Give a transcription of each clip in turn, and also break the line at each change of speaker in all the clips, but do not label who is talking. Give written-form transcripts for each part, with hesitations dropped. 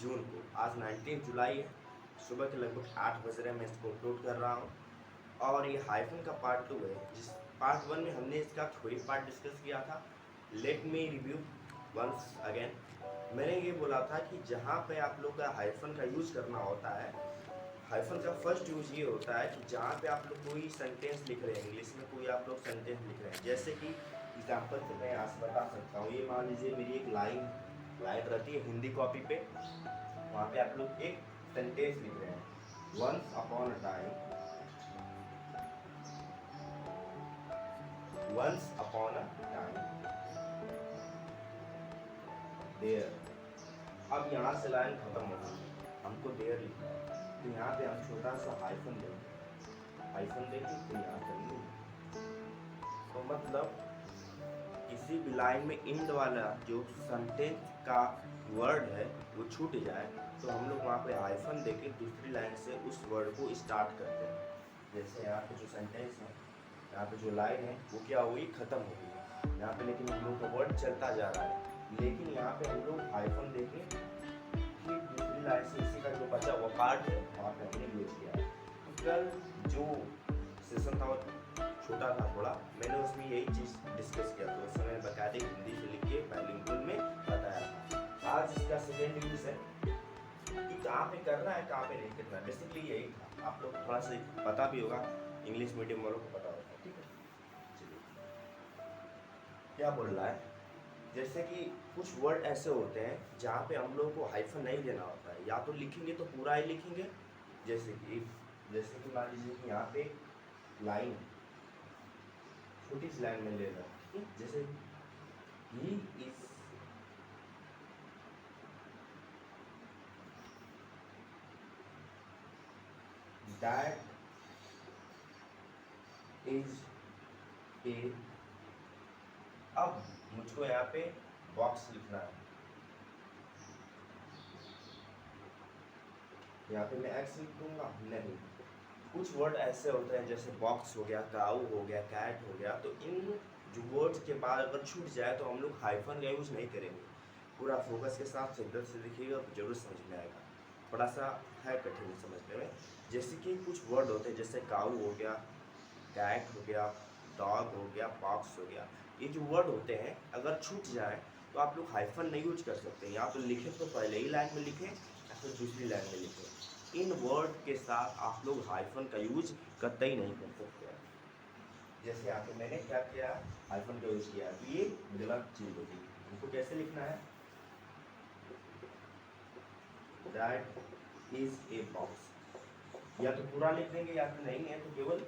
जून को। आज 19 जुलाई है, सुबह के लगभग 8 बज रहे हैं। मैं इसको अपलोड कर रहा हूँ और ये हाइफन का पार्ट 2 है। जिस पार्ट 1 में हमने इसका थ्योरी पार्ट डिस्कस किया था। Let me review once again. मैंने ये बोला था कि जहाँ पे आप लोग का हाइफन का यूज़ करना होता है, हाइफन का फर्स्ट यूज ये होता है कि जहाँ पे आप लोग कोई सेंटेंस लिख रहे हैं, इंग्लिश में कोई आप लोग सेंटेंस लिख रहे हैं, जैसे कि एग्जाम्पल से मैं यहाँ से बता सकता हूँ। ये मान लीजिए मेरी एक लाइन रहती है हिंदी कॉपी पे, वहाँ पे आप लोग एक सेंटेंस लिख रहे हैं, once upon a time, once upon a time there. अब यहाँ से लाइन खत्म हो गई, हमको देयर लिखना है, तो यहाँ पे हम छोटा सा हाइफन देंगे, हाइफन देंगे तो यहाँ करेंगे। तो मतलब किसी भी लाइन में इंड वाला जो सेंटेंस का वर्ड है वो छूट जाए तो हम लोग वहाँ पे हाइफन देके दूसरी लाइन से उस वर्ड को स्टार्ट करते हैं। जैसे यहाँ पे जो सेंटेंस है, यहाँ पे जो लाइन है वो क्या हुई, खत्म हो गई यहाँ पे, लेकिन हम लोग का वर्ड चलता जा रहा है, लेकिन यहाँ पे हम लोग हाइफन देके फिर दूसरी लाइन से इसी का जो बचा हुआ पार्ट है वहाँ पे हमने यूज किया है। तो कल जो सेशन था छोटा था थोड़ा, मैंने उसमें यही चीज़ डिस्कस किया, तो उस समय बकायदे हिंदी से लिख के बाइलिंगुअल में बताया था। आज इसका सेकेंड यूज है कि कहाँ पे करना है कहाँ पे नहीं करना है, बेसिकली यही था। आप लोग थोड़ा सा पता भी होगा, इंग्लिश मीडियम वालों को पता होगा, ठीक है। चलिए क्या बोल रहा है, जैसे कि कुछ वर्ड ऐसे होते हैं जहाँ पे हम लोग को हाइफन नहीं देना होता है, या तो लिखेंगे तो पूरा ही लिखेंगे, जैसे कि मान लीजिए कि यहाँ पे लाइन, छोटी सी लाइन में ले रहा हूँ, ठीक है। जैसे he is that is a, अब मुझको यहाँ पे बॉक्स लिखना है, यहाँ पे मैं एक्स लिख दूंगा नहीं। कुछ वर्ड ऐसे होते हैं जैसे बॉक्स हो गया, काऊ हो गया, कैट हो गया, तो इन जो वर्ड्स के बाद अगर छूट जाए तो हम लोग हाइफन का यूज़ नहीं करेंगे। पूरा फोकस के साथ शिद्दत से लिखिएगा तो जरूर समझ में आएगा। थोड़ा सा है कठिन समझने में। जैसे कि कुछ वर्ड होते हैं जैसे काऊ हो गया, कैट हो गया, डॉग हो गया, बॉक्स हो गया, ये जो वर्ड होते हैं अगर छूट जाए तो आप लोग हाइफन नहीं यूज कर सकते। या तो लिखें तो पहले ही लाइन में लिखें या फिर दूसरी लाइन में लिखें। इन वर्ड के साथ आप लोग हाइफन का यूज कतई नहीं कर सकते हैं। जैसे यहाँ पे मैंने क्या किया, हाइफन का यूज किया, तो ये गलत चीज होगी। इनको कैसे लिखना है, दैट इज ए बॉक्स, या तो पूरा लिख देंगे या फिर नहीं है तो केवल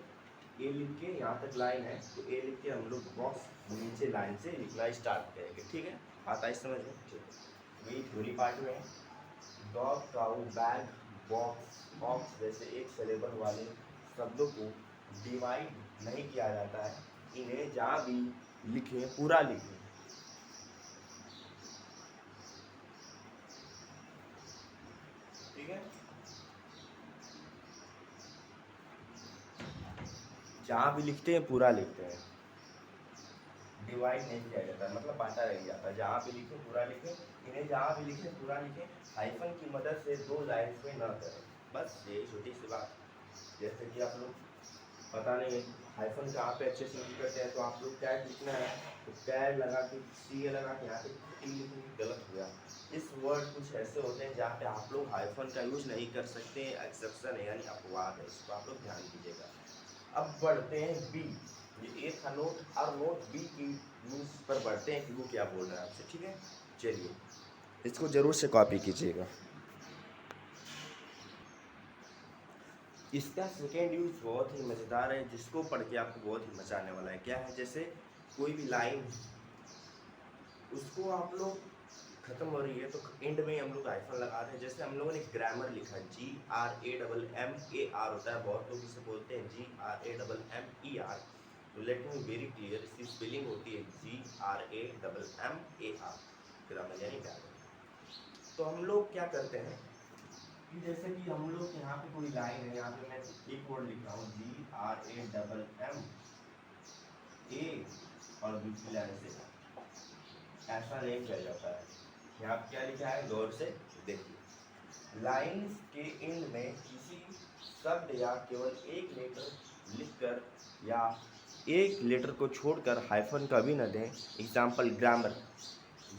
ए लिख के यहाँ तक लाइन है तो ए लिख के हम लोग बॉक्स नीचे लाइन से लिखना स्टार्ट करेंगे, ठीक है। आता है समझ में, ठीक है। वही थ्योरी पार्ट में डॉग, काऊ, बैग, बॉक्स, बॉक्स जैसे एक सिलेबल वाले शब्दों को डिवाइड नहीं किया जाता है, इन्हें जहाँ भी लिखें पूरा लिखें, ठीक है। जहाँ भी लिखते हैं पूरा लिखते हैं, डिवाइड नहीं किया जाता, मतलब बांटा नहीं जाता। जहाँ भी लिखें पूरा लिखें, इन्हें जहाँ भी लिखें पूरा लिखें, हाइफन की मदद से दो लाइन्स में न करें, बस यही छोटी सी बात। जैसे कि आप लोग पता नहीं हाइफन कहाँ पे अच्छे से यूज करते हैं, तो आप लोग कैट लिखना है तो कैट लगा के सी लगा के यहाँ पे टी लिखेंगे, गलत हो गया। इस वर्ड कुछ ऐसे होते हैं जहाँ पे आप लोग हाइफन का यूज नहीं कर सकते, एक्सेप्शन है यानी अपवाद है, इसको आप लोग ध्यान दीजिएगा। अब बढ़ते हैं बी, ये ए था नोट, और नोट बी की यूज पर बढ़ते हैं कि वो क्या बोल रहा है आपसे, ठीक है। चलिए इसको जरूर से कॉपी कीजिएगा। इसका सेकेंड यूज बहुत ही मज़ेदार है, जिसको पढ़ के आपको बहुत ही मजा आने वाला है। क्या है, जैसे कोई भी लाइन उसको आप लोग खत्म हो रही है तो एंड में हम लोग हाइफन लगाते हैं। जैसे हम लोगों ने ग्रामर लिखा, GRAMMAR होता है, बहुत लोग इसे बोलते हैं GRAMMER। तो लेट मी वेरी क्लियर, इसकी स्पेलिंग होती है GRAMMAR, ग्रामर यानी व्याकरण। तो हम लोग क्या करते हैं कि जैसे कि हम लोग यहाँ पे कोई लाइन है, यहाँ पे मैं एक वर्ड लिख रहा हूँ GRAMMA, और दूसरी लाइन से ऐसा नहीं किया जाता है। यहाँ क्या लिखा है, गौर से देखिए, लाइन के एंड में किसी शब्द या केवल एक लेटर लिखकर या एक लेटर को छोड़कर हाइफन कभी न दें। एग्जाम्पल ग्रामर,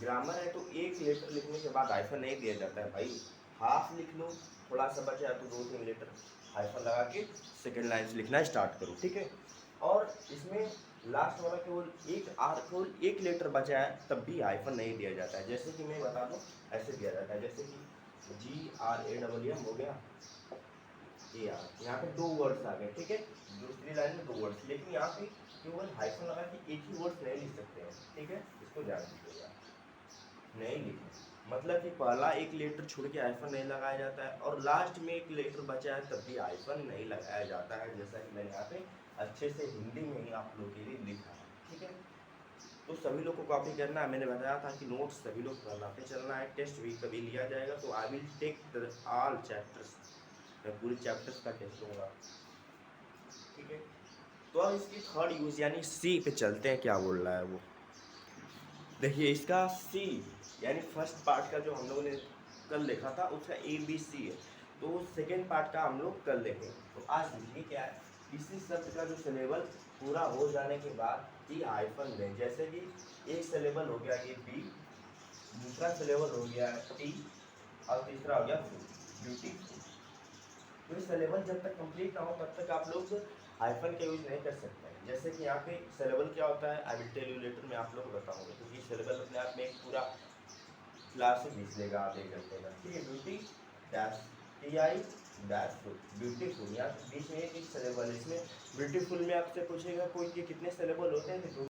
ग्रामर है तो एक लेटर लिखने के बाद हाइफन नहीं दिया जाता है भाई, हाफ लिख लो, थोड़ा सा बचा तो 2-3 लेटर हाइफन लगा के सेकेंड लाइन से लिखना स्टार्ट करो, ठीक है। और इसमें लास्ट वाला केवल एक लेटर बचा है तब भी हाइफन नहीं दिया जाता है। जैसे कि मैं बता दूं, ऐसे दिया जाता है, जैसे कि GRAMM हो गया, ये यहाँ पे 2 वर्ड्स आ गए, ठीक है, दूसरी लाइन में 2 वर्ड्स, लेकिन यहाँ पे केवल हाइफन लगा के एक ही वर्ड्स नहीं लिख सकते हैं, ठीक है, इसको ध्यान दीजिएगा, नहीं लिखे मतलब कि पहला एक लेटर छोड़ के हाइफन नहीं लगाया जाता है और लास्ट में एक लेटर बचा है तब भी हाइफन नहीं लगाया जाता है, जैसा कि मैंने यहाँ पे अच्छे से हिंदी में ही आप लोग के लिए लिखा है, ठीक है। तो सभी लोग को कॉपी करना है, मैंने बताया था कि नोट्स सभी लोग बनाते चलना है, टेस्ट भी कभी लिया जाएगा तो I will take all chapters, मैं पूरे चैप्टर्स का टेस्ट लूँगा, ठीक है। तो अब इसकी थर्ड यूज यानी सी पे चलते हैं, क्या बोल रहा है वो देखिए। इसका सी यानी फर्स्ट पार्ट का जो हम लोगों ने कल देखा था उसका ABC है, तो सेकेंड पार्ट का हम लोग कल देखेंगे। तो आज देखिए क्या है, किसी शब्द का जो सिलेबल पूरा हो जाने के बाद टी हाइफन दें, जैसे कि एक सिलेबल हो गया ये बी, दूसरा सिलेबल हो गया टी और तीसरा हो गया ब्यूटीफुल। तो ये सिलेबल जब तक कंप्लीट ना हो तब तक आप लोग हाइफन का यूज नहीं कर सकते हैं। जैसे कि यहाँ पे सिलेबल क्या होता है, I will tell you later, मैं आप लोग को बताऊंगा, क्योंकि सिलेबल अपने आप में एक पूरा क्लास ही घींच लेगा आप 1 घंटे का, ठीक है। Beauty dash TI dash beautiful, यहाँ बीच में एक सिलेबल, इसमें ब्यूटीफुल में आपसे पूछेगा कोई कि कितने सिलेबल होते हैं, तो